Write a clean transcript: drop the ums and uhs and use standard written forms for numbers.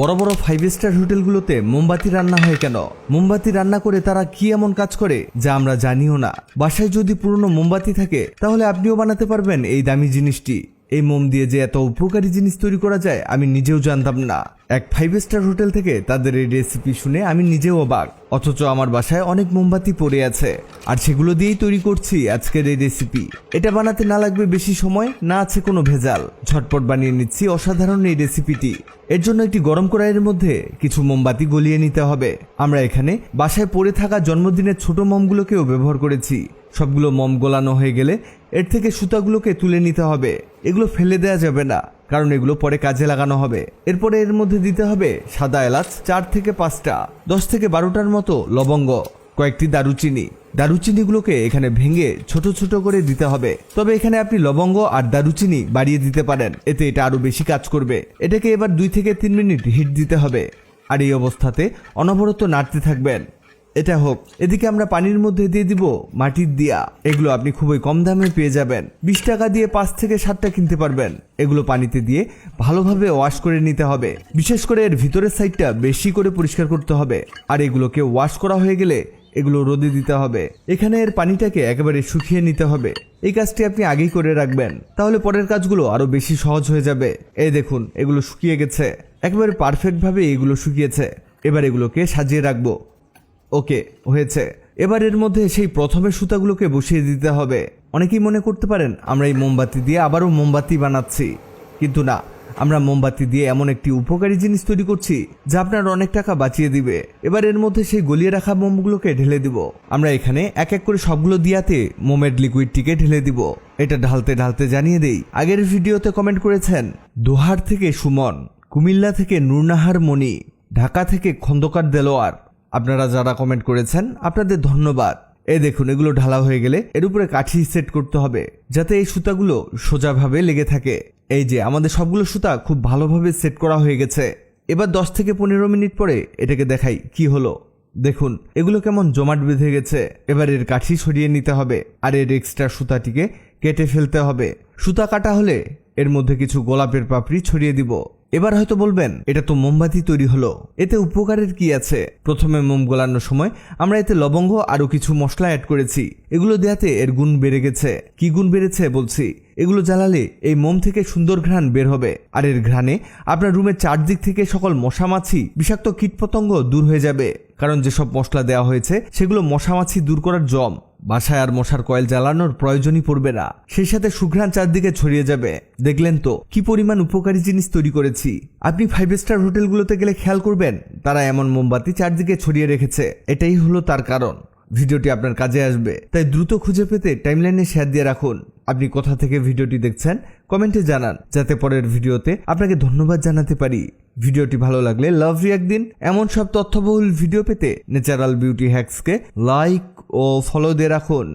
বড় বড় 5 স্টার হোটেলগুলোতে মোমবাতি রান্না হয় কেন? মোমবাতি রান্না করে তারা কি এমন কাজ করে যা আমরা জানিও না? বাসায় যদি পুরনো মোমবাতি থাকে তাহলে আপনিও বানাতে পারবেন এই দামি জিনিসটি। এই মোম দিয়ে যে এত উপকারী জিনিস তৈরি করা যায় আমি নিজেও জানতাম না। এক 5 স্টার হোটেল থেকে তাদের এই রেসিপি শুনে আমি নিজেও অবাক। অথচ আমার বাসায় অনেক মোমবাতি পড়ে আছে আর সেগুলো দিয়েই তৈরি করছি আজকের এই রেসিপি। এটা বানাতে না লাগবে বেশি সময়, না আছে কোনো ভেজাল। ঝটপট বানিয়ে নিচ্ছি অসাধারণ এই রেসিপিটি। এর জন্য একটি গরম কড়াইয়ের মধ্যে কিছু মোমবাতি গলিয়ে নিতে হবে। আমরা এখানে বাসায় পড়ে থাকা জন্মদিনের ছোট মোমগুলোকেও ব্যবহার করেছি। সবগুলো মোম গোলানো হয়ে গেলে এর থেকে সুতাগুলোকে তুলে নিতে হবে। এগুলো ফেলে দেওয়া যাবে না, কারণ এগুলো পরে কাজে লাগানো হবে। এরপরে এর মধ্যে দিতে হবে সাদা এলাচ 4 থেকে 5টা, 10 থেকে 12টার মতো লবঙ্গ, কয়েকটি দারুচিনি। দারুচিনিগুলোকে এখানে ভেঙে ছোট ছোট করে দিতে হবে। তবে এখানে আপনি লবঙ্গ আর দারুচিনি বাড়িয়ে দিতে পারেন, এতে এটা আরো বেশি কাজ করবে। এটাকে এবার 2 থেকে 3 মিনিট হিট দিতে হবে আর এই অবস্থাতে অনবরত নাড়তে থাকবেন। এটা হোক, এদিকে আমরা পানির মধ্যে দিয়ে দিব মাটির দিয়া। এগুলো আপনি খুবই কম দামে পেয়ে যাবেন। 20 টাকা দিয়ে 5 থেকে 7টা কিনতে পারবেন। এগুলো পানিতে দিয়ে ভালোভাবে ওয়াশ করে নিতে হবে। বিশেষ করে এর ভিতরের সাইডটা বেশি করে পরিষ্কার করতে হবে। আর এগুলোকে ওয়াশ করা হয়ে গেলে এগুলো রোদে দিতে হবে। এখানে এর পানিটাকে একেবারে শুকিয়ে নিতে হবে। এই কাজটি আপনি আগেই করে রাখবেন, তাহলে পরের কাজগুলো আরো বেশি সহজ হয়ে যাবে। এই দেখুন, এগুলো শুকিয়ে গেছে, একেবারে পারফেক্ট ভাবে এগুলো শুকিয়েছে। এবার এগুলোকে সাজিয়ে রাখবো। ওকে, হয়েছে। এবার এর মধ্যে সেই প্রথমে সুতাগুলোকে বসিয়ে দিতে হবে। অনেকেই মনে করতে পারেন আমরা এই মোমবাতি দিয়ে আবারও মোমবাতি বানাচ্ছি, কিন্তু না, আমরা মোমবাতি দিয়ে এমন একটি উপকারী জিনিস তৈরি করছি যা আপনার অনেক টাকা বাঁচিয়ে দিবে। এবার এর মধ্যে সেই গলিয়ে রাখা মোমগুলোকে ঢেলে দিব। আমরা এখানে এক এক করে সবগুলো দিয়াতে মোমের লিকুইডটিকে ঢেলে দিব। এটা ঢালতে ঢালতে জানিয়ে দেই, আগের ভিডিওতে কমেন্ট করেছেন দোহার থেকে সুমন, কুমিল্লা থেকে নুরনাহার মনি, ঢাকা থেকে খন্দকার দেলোয়ার। আপনারা যারা কমেন্ট করেছেন আপনাদের ধন্যবাদ। এই দেখুন, এগুলো ঢালা হয়ে গেলে এর উপরে কাঠি সেট করতে হবে যাতে এই সুতাগুলো সোজাভাবে লেগে থাকে। এই যে আমাদের সবগুলো সুতা খুব ভালোভাবে সেট করা হয়ে গেছে। এবার 10 থেকে 15 মিনিট পরে এটাকে দেখাই কি হলো। দেখুন, এগুলো কেমন জমাট বেঁধে গেছে। এবার এর কাঠি সরিয়ে নিতে হবে আর এর এক্সট্রা সুতাটিকে কেটে ফেলতে হবে। সুতা কাটা হলে এর মধ্যে কিছু গোলাপের পাপড়ি ছড়িয়ে দিব। এবার হয়তো বলবেন এটা তো মোমবাতি তৈরি হলো, এতে উপকারের কি আছে? প্রথমে মোম গোলানোর সময় আমরা এতে লবঙ্গ আরো কিছু মশলা অ্যাড করেছি। এগুলো দেওয়াতে এর গুণ বেড়ে গেছে। কি গুণ বেড়েছে বলছি, এগুলো জ্বালালে এই মোম থেকে সুন্দর ঘ্রাণ বের হবে আর এর ঘ্রাণে আপনার রুমের চারদিক থেকে সকল মশা মাছি বিষাক্ত কীটপতঙ্গ দূর হয়ে যাবে। কারণ যেসব মশলা দেওয়া হয়েছে সেগুলো মশা মাছি দূর করার জম। বাসায় আর মশার কয়েল জ্বালানোর প্রয়োজনই পড়বে না, সেই সাথে সুঘ্রাণ চারদিকে ছড়িয়ে যাবে। দেখলেন তো কি পরিমাণ উপকারী জিনিস তৈরি করেছি। আপনি 5 স্টার হোটেলগুলোতে গেলে খেয়াল করবেন তারা এমন মোমবাতি চারদিকে ছড়িয়ে রেখেছে। এটাই হলো তার কারণ। ভিডিওটি আপনার কাজে আসবে, তাই দ্রুত খুঁজে পেতে টাইমলাইনে শেয়ার দিয়ে রাখুন। আপনি কোথা থেকে ভিডিওটি দেখছেন কমেন্টে জানান, যাতে পরের ভিডিওতে আপনাকে ধন্যবাদ জানাতে পারি। ভিডিওটি ভালো লাগলে লাভ রিয়াক্ট দিন। এমন সব তথ্যবহুল ভিডিও পেতে ন্যাচারাল বিউটি হ্যাক্সকে লাইক ও ফলো দিয়ে রাখুন।